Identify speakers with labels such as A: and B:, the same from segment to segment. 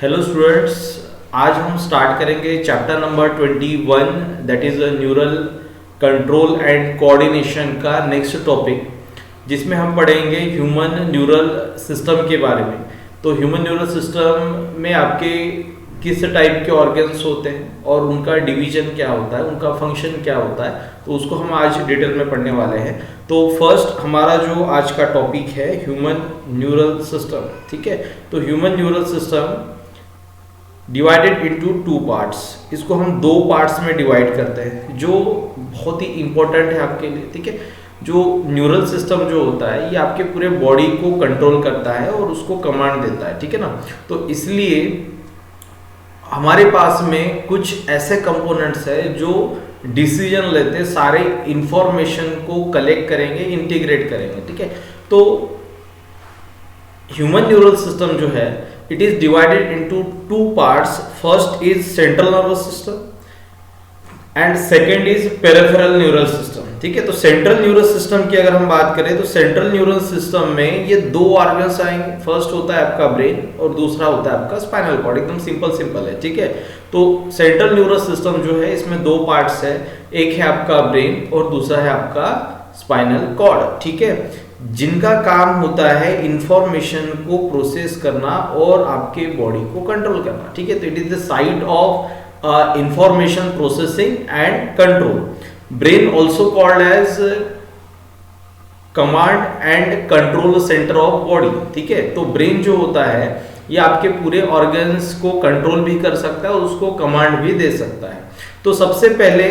A: Hello students, आज हम start करेंगे chapter number 21 that is neural control and coordination का नेक्स्ट टॉपिक, जिसमें हम पढ़ेंगे ह्यूमन न्यूरल सिस्टम के बारे में। तो ह्यूमन न्यूरल सिस्टम में आपके किस टाइप के ऑर्गन्स होते हैं और उनका डिवीजन क्या होता है, उनका फंक्शन क्या होता है, तो उसको हम आज डिटेल में पढ़ने वाले हैं। तो फर्स्ट हमारा जो आज का टॉपिक है ह्यूमन न्यूरल सिस्टम, ठीक है। तो human neural system divided into two parts, इसको हम दो पार्ट्स में डिवाइड करते हैं जो बहुत ही इंपॉर्टेंट है आपके लिए, ठीक है। जो न्यूरल सिस्टम जो होता है ये आपके पूरे बॉडी को कंट्रोल करता है और उसको कमांड देता है, ठीक है ना। तो इसलिए हमारे पास में कुछ ऐसे कंपोनेंट्स है जो डिसीजन लेते हैं, सारे इंफॉर्मेशन को कलेक्ट करेंगे, इंटीग्रेट करेंगे, ठीक है। तो ह्यूमन न्यूरल सिस्टम जो है it is divided into two parts. First is central nervous system and second is peripheral neural system, ठीक है। तो सेंट्रल न्यूरल सिस्टम की अगर हम बात करें तो सेंट्रल न्यूरल सिस्टम में ये दो ऑर्गन्स आएंगे। फर्स्ट होता है आपका ब्रेन और दूसरा होता है आपका स्पाइनल कॉर्ड। एकदम सिंपल है, ठीक है। तो सेंट्रल न्यूरल सिस्टम जो है इसमें दो पार्ट्स है, एक है आपका ब्रेन और दूसरा है आपका स्पाइनल कॉर्ड, ठीक है, जिनका काम होता है इंफॉर्मेशन को प्रोसेस करना और आपके बॉडी को कंट्रोल करना, ठीक है। तो it is the site of information processing and control. Brain also called as command and control centre of body, ठीक है। तो ब्रेन जो होता है ये आपके पूरे ऑर्गन्स को कंट्रोल भी कर सकता है और उसको कमांड भी दे सकता है। तो सबसे पहले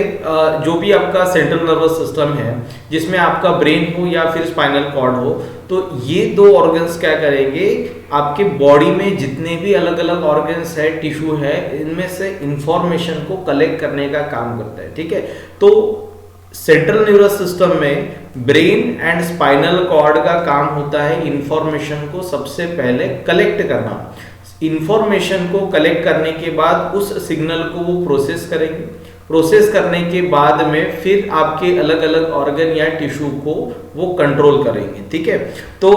A: जो भी आपका सेंट्रल नर्वस सिस्टम है, जिसमें आपका ब्रेन हो या फिर स्पाइनल कॉर्ड हो, तो ये दो ऑर्गन्स क्या करेंगे, आपके बॉडी में जितने भी अलग अलग ऑर्गन्स है, टिश्यू है, इनमें से इंफॉर्मेशन को कलेक्ट करने का काम करता है, ठीक है। तो सेंट्रल न्यूरल सिस्टम में ब्रेन एंड स्पाइनल कॉर्ड का काम होता है इंफॉर्मेशन को सबसे पहले कलेक्ट करना। इंफॉर्मेशन को कलेक्ट करने के बाद उस सिग्नल को वो प्रोसेस करेंगे। प्रोसेस करने के बाद में फिर आपके अलग अलग ऑर्गन या टिश्यू को वो कंट्रोल करेंगे, ठीक है। तो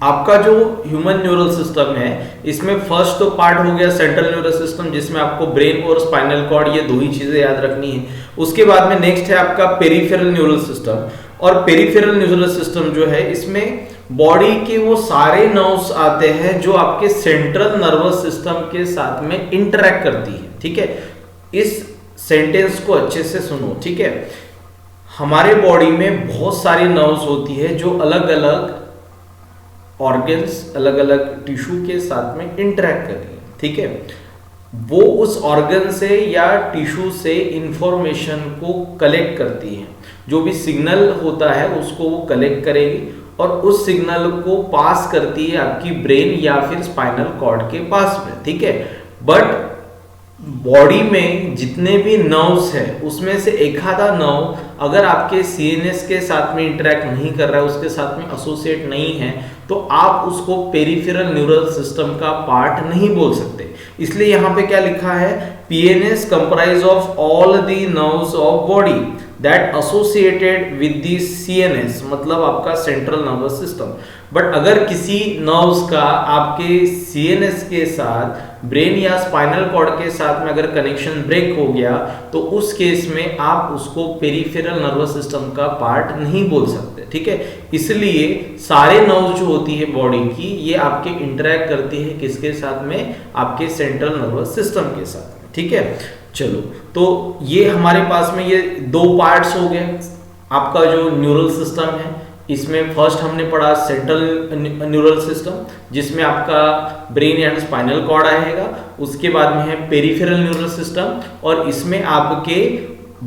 A: आपका जो ह्यूमन न्यूरल सिस्टम है इसमें फर्स्ट तो पार्ट हो गया सेंट्रल न्यूरल सिस्टम, जिसमें आपको ब्रेन और स्पाइनल कॉर्ड ये दो ही चीजें याद रखनी है। उसके बाद में नेक्स्ट है आपका पेरिफेरल न्यूरल सिस्टम। और पेरिफेरल न्यूरल सिस्टम जो है इसमें बॉडी के वो सारे नर्व्स आते हैं जो आपके सेंट्रल नर्वस सिस्टम के साथ में इंटरेक्ट करती है, ठीक है। इस सेंटेंस को अच्छे से सुनो, ठीक है। हमारे बॉडी में बहुत सारी नर्व्स होती है जो अलग अलग ऑर्गन्स, अलग अलग टिश्यू के साथ में इंटरेक्ट कर रही है, ठीक है। वो उस ऑर्गन से या टिश्यू से इंफॉर्मेशन को कलेक्ट करती है। जो भी सिग्नल होता है उसको वो कलेक्ट करेगी और उस सिग्नल को पास करती है आपकी ब्रेन या फिर स्पाइनल कॉर्ड के पास में, ठीक है। बट बॉडी में जितने भी नर्व्स है उसमें से एक आधा नर्व अगर आपके सीएनएस के साथ में इंटरेक्ट नहीं कर रहा है, उसके साथ में एसोसिएट नहीं है, तो आप उसको पेरिफेरल न्यूरल सिस्टम का पार्ट नहीं बोल सकते। इसलिए यहाँ पे क्या लिखा है, PNS comprise of all the nerves of body that associated with the CNS, मतलब आपका सेंट्रल नर्वस सिस्टम। बट अगर किसी नर्व्स का आपके सीएनएस के साथ, ब्रेन या स्पाइनल कॉर्ड के साथ में अगर कनेक्शन ब्रेक हो गया तो उस केस में आप उसको पेरिफेरल नर्वस सिस्टम का पार्ट नहीं बोल सकते, ठीक है। इसलिए सारे नर्व्स जो होती है बॉडी की ये आपके इंटरेक्ट करती है किसके साथ में, आपके सेंट्रल नर्वस सिस्टम के साथ में, ठीक है। चलो, तो ये हमारे पास में ये दो पार्ट्स हो गए आपका जो न्यूरल सिस्टम है। इसमें फर्स्ट हमने पढ़ा सेंट्रल न्यूरल सिस्टम, जिसमें आपका ब्रेन एंड स्पाइनल कॉर्ड आएगा। उसके बाद में है पेरिफेरल न्यूरल सिस्टम और इसमें आपके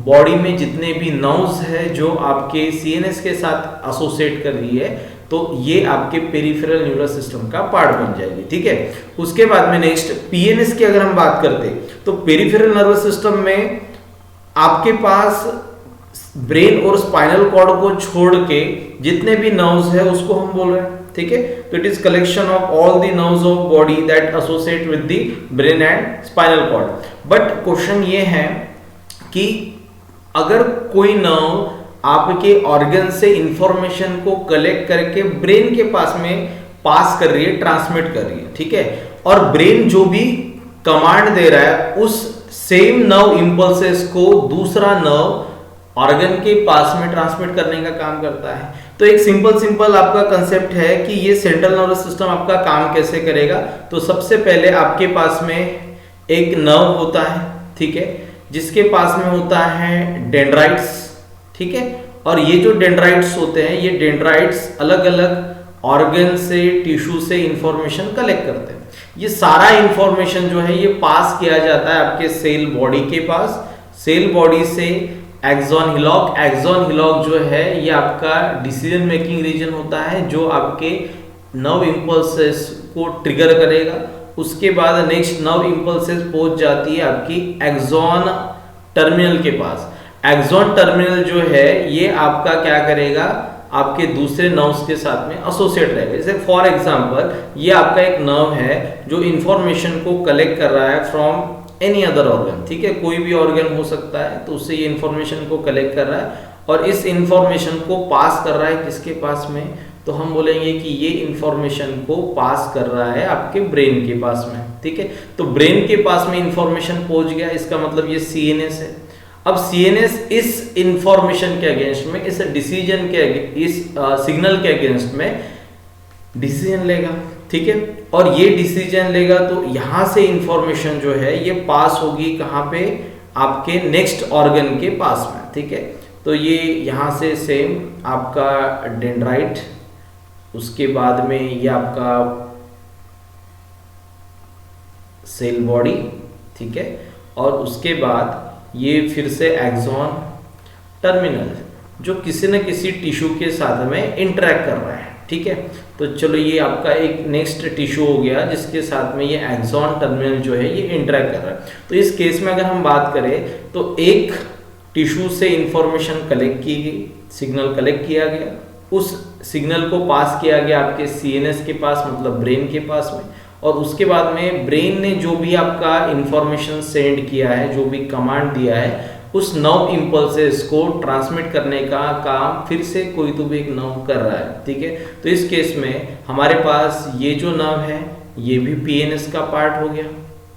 A: बॉडी में जितने भी नर्व्स है जो आपके सीएनएस के साथ एसोसिएट कर रही है, तो ये आपके पेरिफेरल न्यूरल सिस्टम का पार्ट बन जाएगी, ठीक है। उसके बाद में नेक्स्ट पीएनएस की अगर हम बात करते तो पेरिफेरल नर्वस सिस्टम में आपके पास ब्रेन और स्पाइनल कॉर्ड को छोड़ के जितने भी नर्व्स है उसको हम बोल रहे हैं, ठीक है। तो it is collection of all the nerves of body that associate with the brain and spinal cord. But question ये है कि अगर कोई नर्व आपके ऑर्गन से इंफॉर्मेशन को कलेक्ट करके ब्रेन के पास में पास कर रही है, ट्रांसमिट कर रही है, ठीक है। और ब्रेन जो भी कमांड दे रहा है उस सेम नर्व इंपल्सेस को दूसरा नर्व ऑर्गन के पास में ट्रांसमिट करने का काम करता है। तो एक सिंपल आपका कंसेप्ट है कि ये सेंट्रल नर्वस सिस्टम आपका काम कैसे करेगा। तो सबसे पहले आपके पास में एक नर्व होता है, ठीक है, जिसके पास में होता है डेंड्राइट्स, ठीक है। और ये जो डेंड्राइट्स होते हैं, ये डेंड्राइट्स अलग अलग ऑर्गन से, टिश्यू से इंफॉर्मेशन कलेक्ट करते हैं। ये सारा इंफॉर्मेशन जो है ये पास किया जाता है आपके सेल बॉडी के पास। सेल बॉडी से एक्सॉन हिलॉक, एक्सॉन हिलॉक जो है ये आपका डिसीजन मेकिंग रीजन होता है जो आपके नर्व इंपल्सेस को ट्रिगर करेगा। उसके बाद नेक्स्ट नर्व इंपल्सेस पहुंच जाती है आपकी एक्सॉन टर्मिनल के पास। एक्सॉन टर्मिनल जो है ये आपका क्या करेगा, आपके दूसरे नर्व्स के साथ में एसोसिएट रहेगा। जैसे फॉर एग्जांपल ये आपका एक नर्व है जो इंफॉर्मेशन को कलेक्ट कर रहा है फ्रॉम एनी अदर ऑर्गन, ठीक है, कोई भी ऑर्गन हो सकता है, तो उससे ये इंफॉर्मेशन को कलेक्ट कर रहा है और इस इंफॉर्मेशन को पास कर रहा है किसके पास में, तो हम बोलेंगे कि ये इंफॉर्मेशन को पास कर रहा है आपके ब्रेन के पास में, ठीक है। तो ब्रेन के पास में इंफॉर्मेशन पहुंच गया, इसका मतलब ये सीएनएस है। अब सीएनएस इस इंफॉर्मेशन के अगेंस्ट में, इस डिसीजन के, इस सिग्नल के अगेंस्ट में डिसीजन लेगा, ठीक है। और ये डिसीजन लेगा तो यहां से इंफॉर्मेशन जो है ये पास होगी कहां पे, आपके नेक्स्ट ऑर्गन के पास में, ठीक है। तो ये यहां से सेम आपका डेंड्राइट, उसके बाद में ये आपका सेल बॉडी, ठीक है, और उसके बाद ये फिर से एक्सॉन टर्मिनल जो किसी न किसी टिश्यू के साथ में इंटरेक्ट कर रहा है, ठीक है। तो चलो ये आपका एक नेक्स्ट टिश्यू हो गया जिसके साथ में ये एक्सॉन टर्मिनल जो है ये इंटरेक्ट कर रहा है। तो इस केस में अगर हम बात करें तो एक टिश्यू से इंफॉर्मेशन कलेक्ट की गई, सिग्नल कलेक्ट किया गया, उस सिग्नल को पास किया गया आपके सीएनएस के पास, मतलब ब्रेन के पास में, और उसके बाद में ब्रेन ने जो भी आपका इंफॉर्मेशन सेंड किया है, जो भी कमांड दिया है, उस नर्व इंपल्सेस को ट्रांसमिट करने का काम फिर से कोई तो भी एक नर्व कर रहा है, ठीक है। तो इस केस में हमारे पास ये जो नर्व है ये भी पीएनएस का पार्ट हो गया,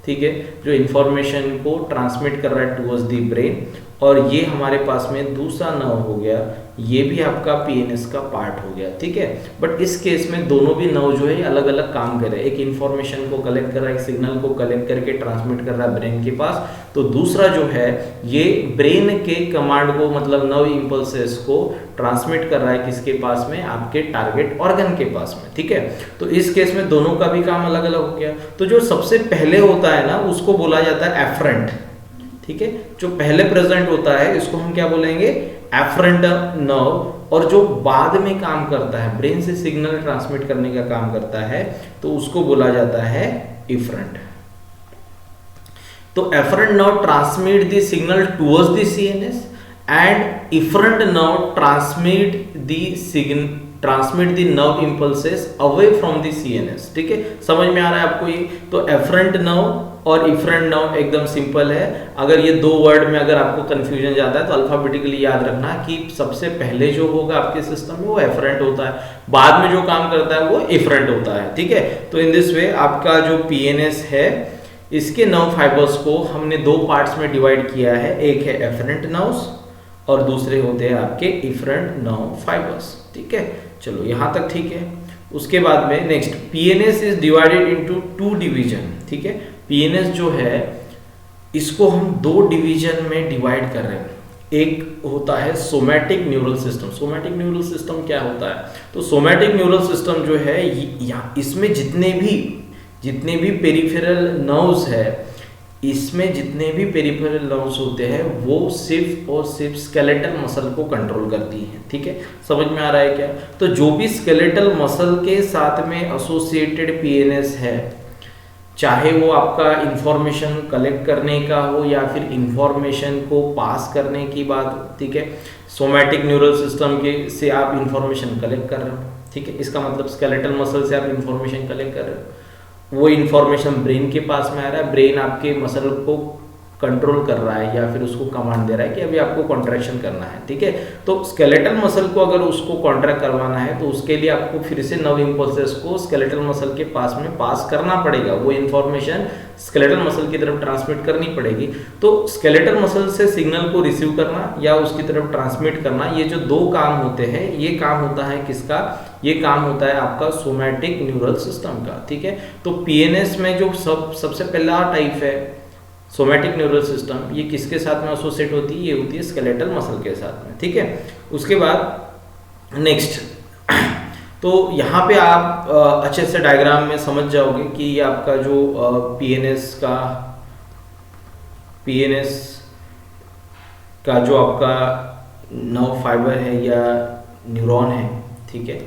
A: ठीक है, जो इंफॉर्मेशन को ट्रांसमिट कर रहा है टुवर्ड्स द ब्रेन। और ये हमारे पास में दूसरा नर्व हो गया, ये भी आपका पीएनएस का पार्ट हो गया, ठीक है। बट इस केस में दोनों भी नर्व जो है अलग अलग काम कर रहे हैं। एक इंफॉर्मेशन को कलेक्ट कर रहा है, एक सिग्नल को कलेक्ट करके ट्रांसमिट कर रहा है ब्रेन के पास, तो दूसरा जो है ये ब्रेन के कमांड को, मतलब नर्व इंपल्सेस को ट्रांसमिट कर रहा है किसके पास में, आपके टारगेट ऑर्गन के पास में, ठीक है। तो इस केस में दोनों का भी काम अलग अलग हो गया। तो जो सबसे पहले होता है ना उसको बोला जाता है एफरेंट, ठीक है। जो पहले प्रेजेंट होता है इसको हम क्या बोलेंगे, एफरेंट नर्व। और जो बाद में काम करता है, ब्रेन से सिग्नल ट्रांसमिट करने का काम करता है, तो उसको बोला जाता है इफरेंट। तो afferent nerve transmit the signal towards the CNS and efferent nerve transmit the nerve impulses away from the CNS, ठीक है। समझ में आ रहा है आपको ये। तो एफरेंट नर्व और इफरेंट नर्व एकदम सिंपल है। अगर ये दो वर्ड में अगर आपको कंफ्यूजन जाता है तो अल्फाबेटिकली याद रखना कि सबसे पहले जो होगा आपके सिस्टम में वो एफरेंट होता है, बाद में जो काम करता है वो इफरेंट होता है, ठीक है। तो इन दिस वे आपका जो पीएनएस है इसके नर्व फाइबर्स को हमने दो पार्ट्स में डिवाइड किया है, एक है एफरेंट नर्व्स और दूसरे होते हैं आपके इफरेंट नर्व फाइबर्स, ठीक है। चलो यहाँ तक ठीक है। उसके बाद में next PNS is divided into two division, ठीक है। पीएनएस जो है इसको हम दो डिवीजन में डिवाइड कर रहे हैं। एक होता है somatic neural system. Somatic neural system क्या होता है, तो सोमैटिक न्यूरल सिस्टम जो है इसमें जितने भी पेरिफेरल नर्व्स है, इसमें जितने भी पेरिफेरल नर्व्स होते हैं वो सिर्फ और सिर्फ स्केलेटल मसल को कंट्रोल करती हैं, ठीक है। समझ में आ रहा है क्या। तो जो भी स्केलेटल मसल के साथ में एसोसिएटेड पीएनएस है, चाहे वो आपका इंफॉर्मेशन कलेक्ट करने का हो या फिर इंफॉर्मेशन को पास करने की बात हो, ठीक है। सोमैटिक न्यूरल सिस्टम के से आप इंफॉर्मेशन कलेक्ट कर रहे हो, ठीक है। इसका मतलब स्केलेटल मसल से आप इंफॉर्मेशन कलेक्ट कर रहे हो, वो इंफॉर्मेशन ब्रेन के पास में आ रहा है, ब्रेन आपके मसल को कंट्रोल कर रहा है या फिर उसको कमांड दे रहा है कि अभी आपको कॉन्ट्रैक्शन करना है, ठीक है। तो स्केलेटल मसल को अगर उसको कॉन्ट्रैक्ट करवाना है तो उसके लिए आपको फिर से नर्व इम्पल्सेस को स्केलेटल मसल के पास में पास करना पड़ेगा, वो इन्फॉर्मेशन स्केलेटल मसल की तरफ ट्रांसमिट करनी पड़ेगी। तो स्केलेटल मसल से सिग्नल को रिसीव करना या उसकी तरफ ट्रांसमिट करना, ये जो दो काम होते हैं, ये काम होता है किसका, ये काम होता है आपका सोमैटिक न्यूरल सिस्टम का, ठीक है। तो पीएनएस में जो सबसे पहला टाइप है सोमैटिक न्यूरल सिस्टम, ये किसके साथ में एसोसिएट होती है, ये होती है स्केलेटल मसल के साथ में, ठीक है। उसके बाद नेक्स्ट, तो यहाँ पे आप अच्छे से डायग्राम में समझ जाओगे कि ये आपका जो पीएनएस का जो आपका नर्व फाइबर है या न्यूरॉन है, ठीक है।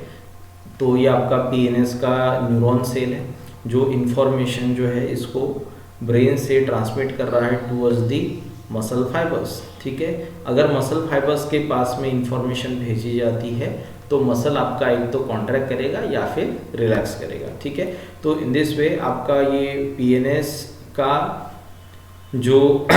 A: तो ये आपका पीएनएस का न्यूरॉन सेल है जो इंफॉर्मेशन जो है इसको ब्रेन से ट्रांसमिट कर रहा है टूवर्ड्स दी मसल फाइबर्स, ठीक है। अगर मसल फाइबर्स के पास में इंफॉर्मेशन भेजी जाती है तो मसल आपका एक तो कॉन्ट्रैक्ट करेगा या फिर रिलैक्स करेगा, ठीक है। तो इन दिस वे आपका ये पीएनएस का जो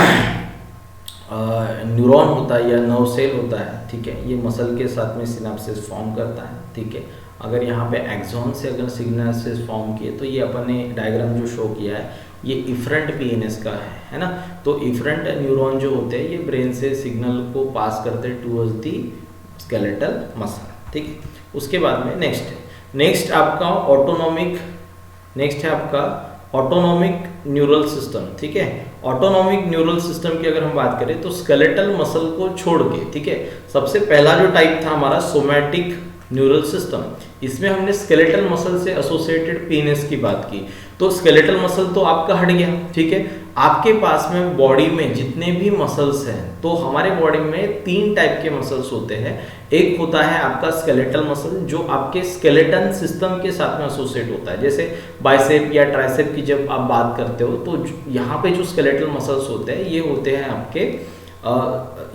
A: न्यूरॉन होता है या नर्व सेल होता है, ठीक है, ये मसल के साथ में सिनेप्सिस फॉर्म करता है, ठीक है। अगर यहाँ पे एक्सॉन से अगर सिग्नल्स फॉर्म किए तो ये अपन ने डायग्राम जो शो किया है ये इफरेंट पीएनएस का है ना। तो इफरेंट न्यूरॉन जो होते हैं ये ब्रेन से सिग्नल को पास करते हैं टूवर्ड्स दी स्केलेटल मसल, ठीक है। उसके बाद में नेक्स्ट आपका ऑटोनॉमिक न्यूरल सिस्टम, ठीक है। ऑटोनॉमिक न्यूरल सिस्टम की अगर हम बात करें तो स्केलेटल मसल को छोड़ के, ठीक है, सबसे पहला जो टाइप था हमारा सोमैटिक न्यूरल सिस्टम, इसमें हमने स्केलेटल मसल से एसोसिएटेड पीएनएस की बात की। तो स्केलेटल मसल तो आपका हट गया, ठीक है। आपके पास में बॉडी में जितने भी मसल्स हैं, तो हमारे बॉडी में 3 टाइप के मसल्स होते हैं। एक होता है आपका स्केलेटल मसल जो आपके स्केलेटन सिस्टम के साथ में एसोसिएट होता है, जैसे बाइसेप या ट्राइसेप की जब आप बात करते हो तो यहाँ पे जो स्केलेटल मसल्स होते हैं ये होते हैं आपके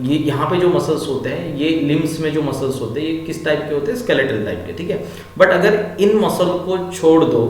A: ये यहाँ पे जो मसल्स होते हैं, ये लिम्स में जो मसल्स होते हैं ये किस टाइप के होते हैं, स्केलेटल टाइप के, ठीक है। बट अगर इन मसल को छोड़ दो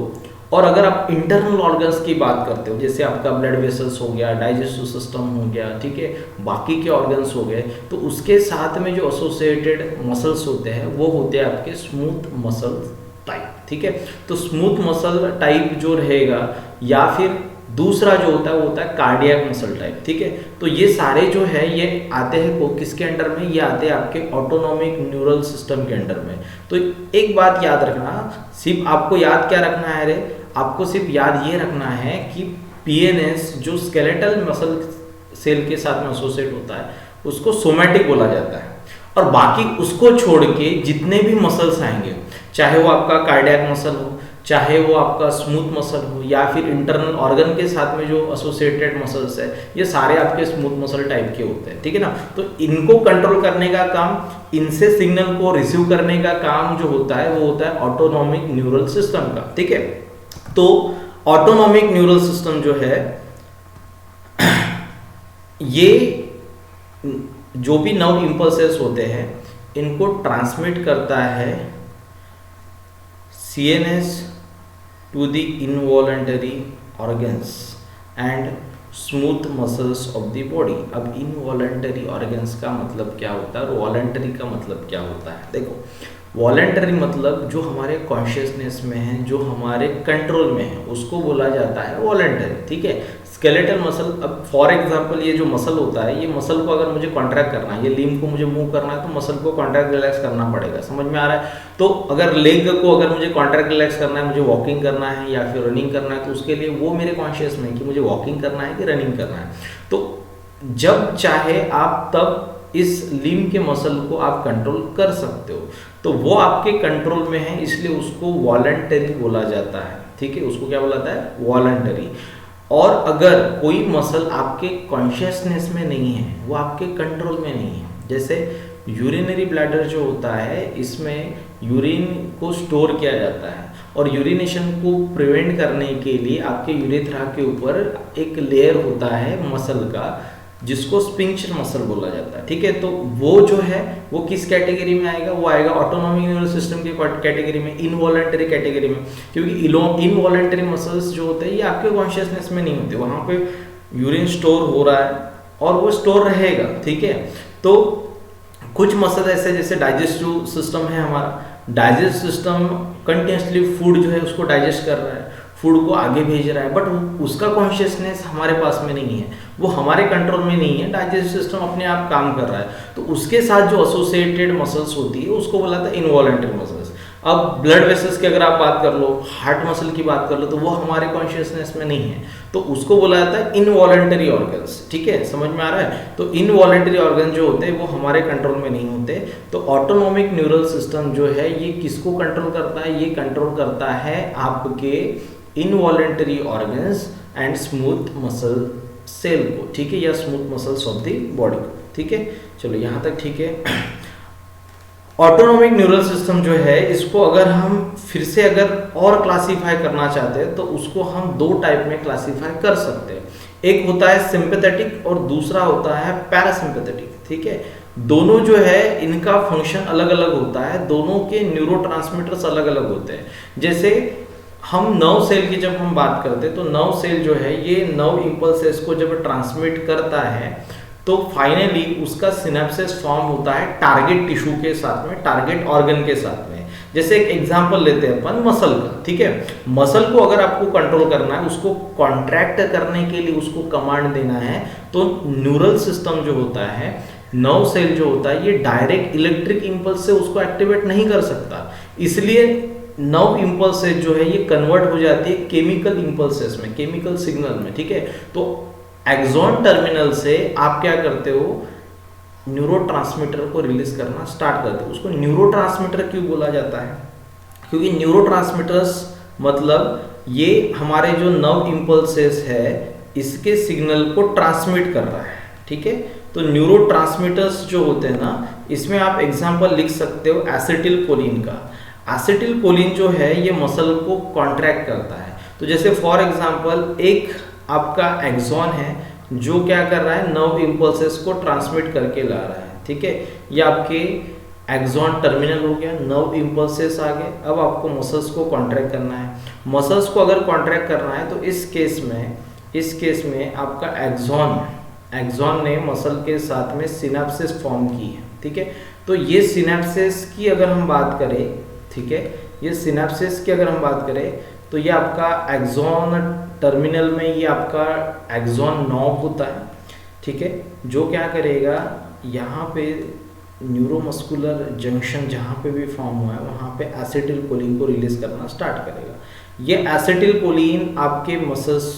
A: और अगर आप इंटरनल ऑर्गन्स की बात करते हो, जैसे आपका ब्लड वेसल्स हो गया, डाइजेस्टिव सिस्टम हो गया, ठीक है, बाकी के ऑर्गन्स हो गए, तो उसके साथ में जो एसोसिएटेड मसल्स होते हैं वो होते हैं आपके स्मूथ मसल टाइप, ठीक है। तो स्मूथ मसल टाइप जो रहेगा या फिर दूसरा जो होता है वो होता है कार्डियक मसल टाइप, ठीक है। तो ये सारे जो है ये आते हैं को किसके अंडर में, ये आते हैं आपके ऑटोनॉमिक न्यूरल सिस्टम के अंडर में। तो एक बात याद रखना, सिर्फ आपको याद क्या रखना है रे, आपको सिर्फ याद ये रखना है कि पीएनएस जो स्केलेटल मसल सेल के साथ में एसोसिएट होता है उसको सोमैटिक बोला जाता है, और बाकी उसको छोड़ के जितने भी मसल्स आएंगे, चाहे वो आपका कार्डियक मसल हो, चाहे वो आपका स्मूथ मसल हो, या फिर इंटरनल ऑर्गन के साथ में जो एसोसिएटेड मसल्स है, ये सारे आपके स्मूथ मसल टाइप के होते हैं, ठीक है ना। तो इनको कंट्रोल करने का काम, इनसे सिग्नल को रिसीव करने का काम जो होता है वो होता है ऑटोनॉमिक न्यूरल सिस्टम का, ठीक है। तो ऑटोनॉमिक न्यूरल सिस्टम जो है ये जो भी नर्व इंपल्सेस होते हैं इनको ट्रांसमिट करता है CNS to the involuntary organs and smooth muscles of the body. अब इनवॉलंटरी ऑर्गन्स का मतलब क्या होता है और वॉलंटरी का मतलब क्या होता है, देखो वॉलंटरी मतलब जो हमारे कॉन्शियसनेस में है, जो हमारे कंट्रोल में है, उसको बोला जाता है वॉलंटरी, ठीक है। स्केलेटल मसल, अब फॉर एग्जांपल ये जो मसल होता है, ये मसल को अगर मुझे कॉन्ट्रैक्ट करना है, ये लिम्ब को मुझे मूव करना है तो मसल को कॉन्ट्रैक्ट रिलैक्स करना पड़ेगा, समझ में आ रहा है। तो अगर लेग को अगर मुझे कॉन्ट्रैक्ट रिलैक्स करना है, मुझे वॉकिंग करना है या फिर रनिंग करना है, तो उसके लिए वो मेरे कॉन्शियस में है कि मुझे वॉकिंग करना है कि रनिंग करना है। तो जब चाहे आप तब इस लिम्ब के मसल को आप कंट्रोल कर सकते हो, तो वो आपके कंट्रोल में है, इसलिए उसको वॉलंटरी बोला जाता है, ठीक है। उसको क्या बोला जाता है, वॉलंटरी। और अगर कोई मसल आपके कॉन्शियसनेस में नहीं है, वो आपके कंट्रोल में नहीं है, जैसे यूरिनरी ब्लैडर जो होता है, इसमें यूरिन को स्टोर किया जाता है और यूरिनेशन को प्रिवेंट करने के लिए आपके यूरेथ्रा के ऊपर एक लेयर होता है मसल का, जिसको स्पिंक्चर मसल बोला जाता है, ठीक है। तो वो जो है वो किस कैटेगरी में आएगा, वो आएगा ऑटोनॉमिक न्यूरल सिस्टम की कैटेगरी में, इनवॉलंटरी कैटेगरी में, क्योंकि इनवॉलंटरी मसल्स जो होते हैं ये आपके कॉन्शियसनेस में नहीं होते, वहाँ पे यूरिन स्टोर हो रहा है और वो स्टोर रहेगा, ठीक है। तो कुछ मसल ऐसे जैसे डाइजेस्टिव सिस्टम है हमारा, डाइजेस्ट सिस्टम कंटिन्यूसली फूड जो है उसको डाइजेस्ट कर रहा है, फूड को आगे भेज रहा है, बट उसका कॉन्शियसनेस हमारे पास में नहीं है, वो हमारे कंट्रोल में नहीं है, डाइजेस्ट सिस्टम अपने आप काम कर रहा है। तो उसके साथ जो एसोसिएटेड मसल्स होती है उसको बोला था इनवॉलंटरी मसल्स। अब ब्लड वेसल्स की अगर आप बात कर लो, हार्ट मसल की बात कर लो, तो वो हमारे कॉन्शियसनेस में नहीं है, तो उसको बोला जाता है इनवॉलंटरी ऑर्गन्स, ठीक है, समझ में आ रहा है। तो इनवॉलंटरी ऑर्गन जो होते हैं वो हमारे कंट्रोल में नहीं होते। तो ऑटोनोमिक न्यूरल सिस्टम जो है ये किसको कंट्रोल करता है, ये कंट्रोल करता है आपके involuntary organs and smooth muscle cell को, ठीक है, या smooth muscles of the body को, ठीक है। चलो यहाँ तक ठीक है। ऑटोनोमिक न्यूरल सिस्टम जो है इसको अगर हम फिर से अगर और क्लासीफाई करना चाहते हैं तो उसको हम दो टाइप में क्लासीफाई कर सकते हैं। एक होता है सिंपैथेटिक और दूसरा होता है पैरासिम्पैथेटिक, ठीक है। दोनों जो है इनका फंक्शन अलग अलग होता है, दोनों के न्यूरोट्रांसमीटर्स अलग अलग होते हैं। जैसे हम नर्व सेल की जब हम बात करते हैं तो नर्व सेल जो है ये नर्व इंपल्सेस को जब ट्रांसमिट करता है तो फाइनली उसका सिनेप्सिस फॉर्म होता है टारगेट टिश्यू के साथ में, टारगेट ऑर्गन के साथ में। जैसे एक एग्जांपल लेते हैं अपन मसल का, ठीक है। मसल को अगर आपको कंट्रोल करना है, उसको कॉन्ट्रैक्ट करने के लिए उसको कमांड देना है, तो न्यूरल सिस्टम जो होता है, नर्व सेल जो होता है, ये डायरेक्ट इलेक्ट्रिक इंपल्स से उसको एक्टिवेट नहीं कर सकता, इसलिए नर्व इंपल्सेस जो है ये कन्वर्ट हो जाती है केमिकल इंपल्सेस में, केमिकल सिग्नल में, ठीक है। तो एक्सॉन टर्मिनल से आप क्या करते हो, न्यूरोट्रांसमीटर को रिलीज करना स्टार्ट करते हो। उसको न्यूरोट्रांसमीटर क्यों बोला जाता है, क्योंकि न्यूरोट्रांसमीटर्स मतलब ये हमारे जो नर्व इंपल्सेस है इसके सिग्नल को ट्रांसमिट कर रहा है, ठीक है। तो न्यूरोट्रांसमीटर्स जो होते हैं ना, इसमें आप एग्जांपल लिख सकते हो एसिटिल कोलिन का। एसिटिल कोलिन जो है ये मसल को कॉन्ट्रैक्ट करता है। तो जैसे फॉर एग्जांपल एक आपका एक्सॉन है जो क्या कर रहा है, नर्व इंपल्सेस को ट्रांसमिट करके ला रहा है, ठीक है। ये आपके एक्सॉन टर्मिनल हो गया, नर्व इंपल्सेस आ गए। अब आपको मसल्स को कॉन्ट्रैक्ट करना है। मसल्स को अगर कॉन्ट्रैक्ट करना है तो इस केस में आपका एक्सॉन ने मसल के साथ में सिनेप्सिस फॉर्म की है, ठीक है। तो ये सिनेप्सिस की अगर हम बात करें, ठीक है, ये सिनेप्सिस की अगर हम बात करें तो ये आपका एक्सॉन टर्मिनल में ये आपका एक्सॉन नॉब होता है, ठीक है, जो क्या करेगा, यहाँ पे न्यूरोमस्कुलर जंक्शन जहाँ पे भी फॉर्म हुआ है वहाँ पे एसिटिल कोलिन को रिलीज करना स्टार्ट करेगा। ये एसिटिल कोलिन आपके मसल्स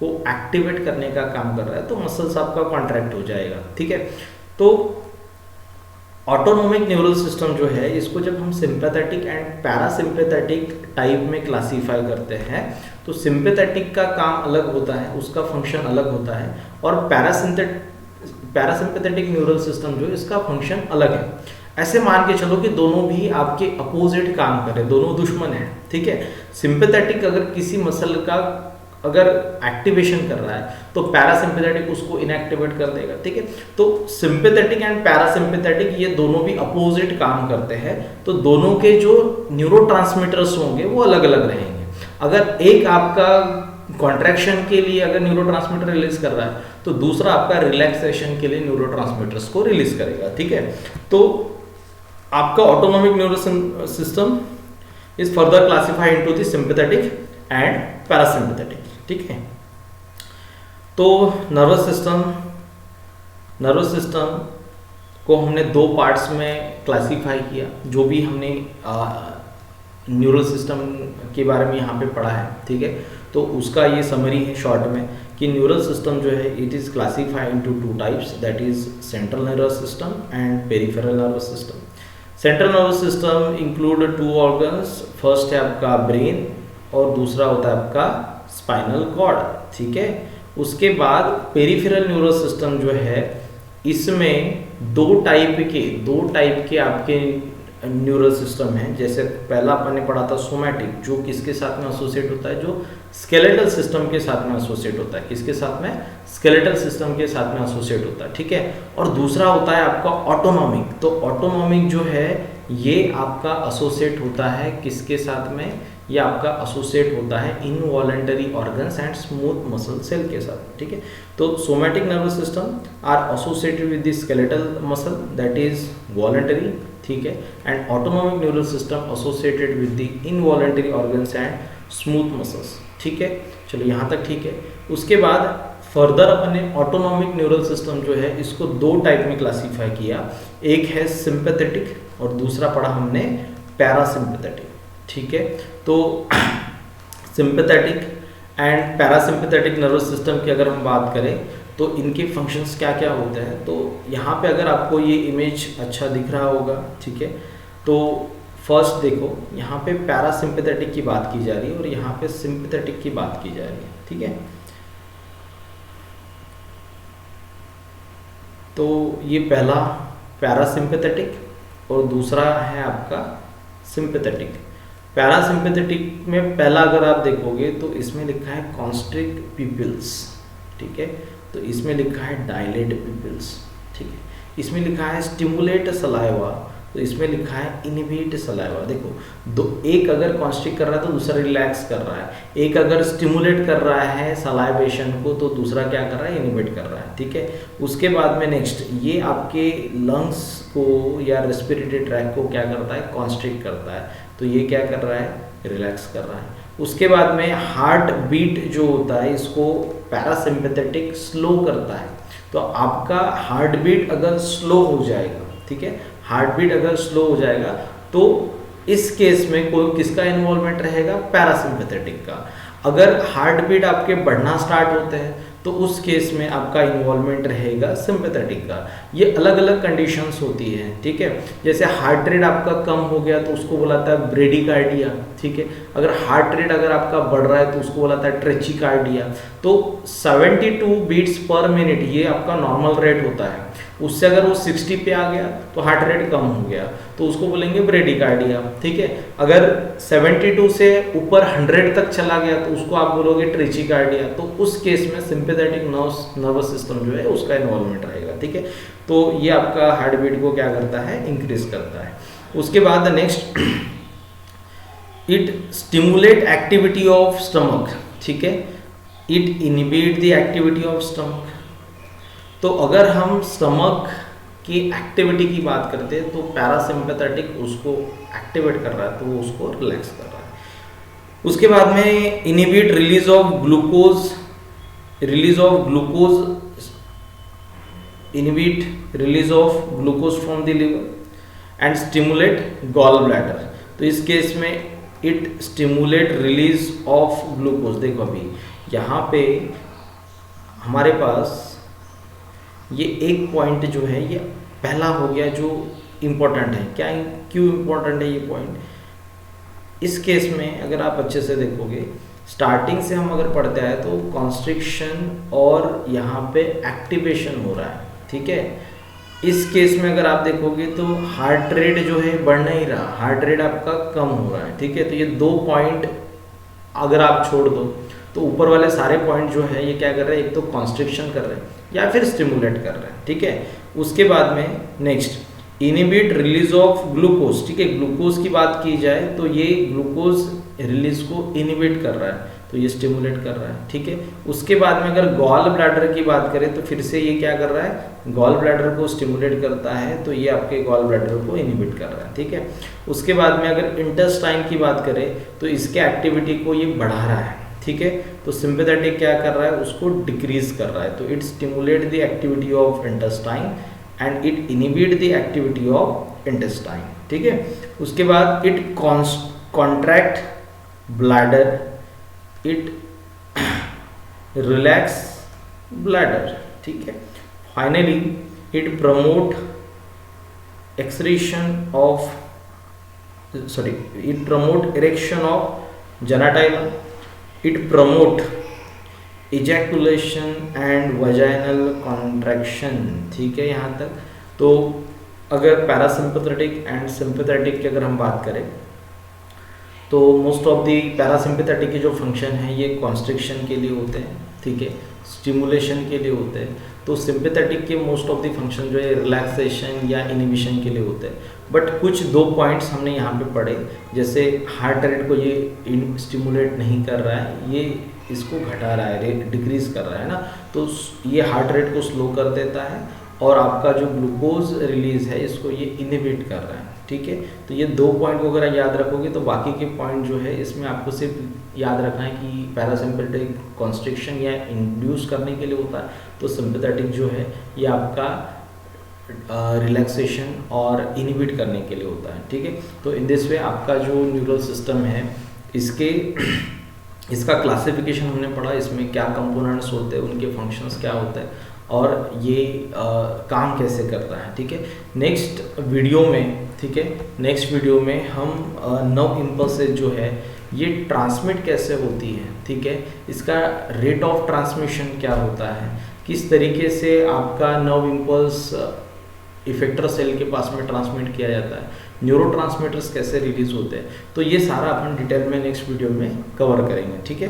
A: को एक्टिवेट करने का काम कर रहा है, तो मसल्स आपका कॉन्ट्रैक्ट हो जाएगा, ठीक है। तो ऑटोनोमिक न्यूरल सिस्टम जो है इसको जब हम सिंपैथेटिक एंड पैरासिम्पैथेटिक टाइप में क्लासीफाई करते हैं तो सिंपैथेटिक का काम अलग होता है, उसका फंक्शन अलग होता है, और पैरासिम्पैथेटिक न्यूरल सिस्टम जो है इसका फंक्शन अलग है। ऐसे मान के चलो कि दोनों भी आपके अपोजिट काम कर रहे हैं, दोनों दुश्मन हैं, ठीक है। सिंपैथेटिक अगर किसी मसल का अगर एक्टिवेशन कर रहा है तो पैरासिम्पैथेटिक उसको इनएक्टिवेट कर देगा, ठीक है। तो सिंपैथेटिक एंड पैरासिम्पैथेटिक ये दोनों भी अपोजिट काम करते हैं, तो दोनों के जो न्यूरोट्रांसमीटर्स होंगे वो अलग अलग रहेंगे। अगर एक आपका कॉन्ट्रैक्शन के लिए अगर न्यूरोट्रांसमीटर रिलीज कर रहा है तो दूसरा आपका रिलैक्सेशन के लिए न्यूरोट्रांसमीटर्स को रिलीज करेगा, ठीक है। तो आपका autonomic neural system is further classified into the sympathetic and parasympathetic, ठीक है। तो नर्वस सिस्टम को हमने दो पार्ट्स में क्लासिफाई किया, जो भी हमने न्यूरल सिस्टम के बारे में यहाँ पे पढ़ा है, ठीक है। तो उसका ये समरी है शॉर्ट में कि न्यूरल सिस्टम जो है it is classified into two types, that is central nervous system and peripheral nervous system. Central nervous system include to organs, first है आपका ब्रेन और दूसरा होता है आपका स्पाइनल कॉर्ड, ठीक है। उसके बाद पेरिफेरल न्यूरल सिस्टम जो है इसमें दो टाइप के आपके न्यूरल सिस्टम है। जैसे पहला अपन ने पढ़ा था सोमैटिक, जो किसके साथ में एसोसिएट होता है, जो स्केलेटल सिस्टम के साथ में एसोसिएट होता है, किसके साथ में, स्केलेटल सिस्टम के साथ में एसोसिएट होता है, ठीक है। और दूसरा होता है आपका ऑटोनॉमिक। तो ऑटोनॉमिक जो है ये आपका एसोसिएट होता है किसके साथ में, ये आपका एसोसिएट होता है involuntary organs and smooth muscle cell के साथ, ठीक है। तो somatic nervous system are associated with the skeletal muscle that is voluntary, ठीक है, and autonomic neural system associated with the involuntary organs and smooth muscles, ठीक है। चलो यहाँ तक ठीक है। उसके बाद फर्दर अपने ऑटोनोमिक न्यूरल सिस्टम जो है इसको दो टाइप में क्लासीफाई किया, एक है सिंपैथेटिक और दूसरा पढ़ा हमने पैरासिम्पैथेटिक, ठीक है। तो sympathetic and parasympathetic nervous system की अगर हम बात करें तो इनके फंक्शंस क्या क्या होते हैं, तो यहाँ पे अगर आपको ये इमेज अच्छा दिख रहा होगा, ठीक है। तो फर्स्ट देखो यहाँ पे पैरासिम्पैथेटिक की बात की जा रही है और यहाँ पे सिंपैथेटिक की बात की जा रही है, ठीक है। तो ये पहला पैरासिम्पैथेटिक और दूसरा है आपका सिंपैथेटिक। पैरासिम्पैथेटिक में पहला अगर आप देखोगे तो इसमें लिखा है कॉन्स्ट्रिक्ट पिपल्स, ठीक है। तो इसमें लिखा है डायलेट पिपल्स, ठीक है। इसमें लिखा है स्टिमुलेट सलाइवा, तो इसमें लिखा है इनहिबिट सलाइवा। देखो दो, एक अगर कॉन्स्ट्रिक्ट कर रहा है तो दूसरा रिलैक्स कर रहा है, एक अगर स्टिमुलेट कर रहा है सलाइवेशन को तो दूसरा क्या कर रहा है, इनहिबिट कर रहा है, ठीक है। उसके बाद में नेक्स्ट ये आपके लंग्स को या रेस्पिरेटरी ट्रैक को क्या करता है, कॉन्स्ट्रिक्ट करता है, तो ये क्या कर रहा है, रिलैक्स कर रहा है। उसके बाद में हार्ट बीट जो होता है इसको पैरासिम्पैथेटिक स्लो करता है, तो आपका हार्ट बीट अगर स्लो हो जाएगा, ठीक है, हार्ट बीट अगर स्लो हो जाएगा तो इस केस में कोई किसका इन्वॉल्वमेंट रहेगा, पैरासिम्पैथेटिक का। अगर हार्ट बीट आपके बढ़ना स्टार्ट होते हैं तो उस केस में आपका इन्वॉल्वमेंट रहेगा सिंपैथेटिक का। ये अलग अलग कंडीशंस होती हैं, ठीक है। जैसे हार्ट रेट आपका कम हो गया तो उसको बुलाता है ब्रेडिकार्डिया, ठीक है। अगर हार्ट रेट अगर आपका बढ़ रहा है तो उसको बुलाता है ट्रेचिकार्डिया। तो 72 बीट्स पर मिनट ये आपका नॉर्मल रेट होता है, उससे अगर वो 60 पे आ गया तो हार्ट रेट कम हो गया तो उसको बोलेंगे ब्रेडिकार्डिया, ठीक है। अगर 72 से ऊपर 100 तक चला गया तो उसको आप बोलोगे ट्रेचिकार्डिया। तो उस केस में सिंपैथेटिक नर्वस सिस्टम जो है उसका इन्वॉल्वमेंट रहेगा, ठीक है। तो ये आपका हार्ट बीट को क्या करता है, इंक्रीज करता है। उसके बाद next it stimulate activity of stomach, ठीक है, it inhibit the activity of stomach. तो अगर हम स्टमक की एक्टिविटी की बात करते हैं तो पैरासिम्पैथेटिक उसको एक्टिवेट कर रहा है तो वो उसको रिलैक्स कर रहा है। उसके बाद में inhibit release of glucose, inhibit release of glucose from the liver and stimulate gallbladder. तो इस केस में it stimulate release of glucose. देखो अभी यहाँ पे हमारे पास ये एक पॉइंट जो है ये पहला हो गया जो इम्पोर्टेंट है। क्या क्यों इम्पोर्टेंट है ये पॉइंट, इस केस में अगर आप अच्छे से देखोगे स्टार्टिंग से हम अगर पढ़ते आए तो कॉन्स्ट्रिक्शन और यहाँ पे एक्टिवेशन हो रहा है, ठीक है। इस केस में अगर आप देखोगे तो हार्ट रेट जो है बढ़ नहीं रहा, हार्ट रेट आपका कम हो रहा है, ठीक है। तो ये दो पॉइंट अगर आप छोड़ दो तो ऊपर वाले सारे पॉइंट जो है ये क्या कर रहे हैं, एक तो कॉन्स्ट्रिक्शन कर रहे हैं या फिर स्टिमुलेट कर रहे हैं, ठीक है। उसके बाद में next inhibit release of glucose, ठीक है। ग्लूकोज की बात की जाए तो ये ग्लूकोज रिलीज को इनहिबिट कर रहा है तो ये स्टिमुलेट कर रहा है, ठीक है। उसके बाद में अगर गॉल ब्लैडर की बात करें तो फिर से ये क्या कर रहा है, गॉल ब्लैडर को स्टिमुलेट करता है तो ये आपके गॉल ब्लैडर को इनहिबिट कर रहा है, ठीक है। उसके बाद में अगर इंटेस्टाइन की बात करें तो इसके एक्टिविटी को ये बढ़ा रहा है, ठीक है। तो सिंपैथेटिक क्या कर रहा है, उसको डिक्रीज कर रहा है। तो it stimulate the activity of intestine and it inhibit the activity of intestine, ठीक है। उसके बाद it contract bladder, it relax bladder, ठीक है। Finally it promote erection of genitalium, it promote ejaculation and vaginal contraction, ठीक है यहाँ तक। तो अगर पैरासिम्पैथेटिक एंड सिंपैथेटिक की अगर हम बात करें तो मोस्ट ऑफ दी पैरासिम्पैथेटिक के जो फंक्शन हैं ये कॉन्स्ट्रिक्शन के लिए होते हैं, ठीक है, स्टिमुलेशन के लिए होते हैं। तो सिंपैथेटिक के मोस्ट ऑफ द फंक्शन जो है रिलैक्सेशन या इनिबिशन के लिए होते हैं। बट कुछ 2 पॉइंट्स हमने यहाँ पे पढ़े, जैसे हार्ट रेट को ये स्टिमुलेट नहीं कर रहा है, ये इसको घटा रहा है, डिक्रीज कर रहा है ना, तो ये हार्ट रेट को स्लो कर देता है और आपका जो ग्लूकोज रिलीज है इसको ये इनिबिट कर रहा है, ठीक है। तो ये 2 पॉइंट को अगर याद रखोगे तो बाकी के पॉइंट जो है इसमें आपको सिर्फ याद रखना है कि पैरासिम्पैथेटिक कॉन्स्ट्रिक्शन या इंड्यूस करने के लिए होता है, तो सिंपैथेटिक जो है ये आपका रिलैक्सेशन और इनिबिट करने के लिए होता है, ठीक है। तो इन दिस वे आपका जो न्यूरल सिस्टम है इसका क्लासिफिकेशन हमने पढ़ा, इसमें क्या कंपोनेंट्स होते हैं, उनके फंक्शंस क्या होते हैं और ये काम कैसे करता है, ठीक है। नेक्स्ट वीडियो में, ठीक है, नेक्स्ट वीडियो में हम नर्व इम्पल्सेस जो है ये ट्रांसमिट कैसे होती है, ठीक है, इसका रेट ऑफ ट्रांसमिशन क्या होता है, किस तरीके से आपका नर्व इम्पल्स इफेक्टर सेल के पास में ट्रांसमिट किया जाता है, न्यूरोट्रांसमीटर्स कैसे रिलीज होते हैं, तो ये सारा अपन डिटेल में नेक्स्ट वीडियो में कवर करेंगे, ठीक है।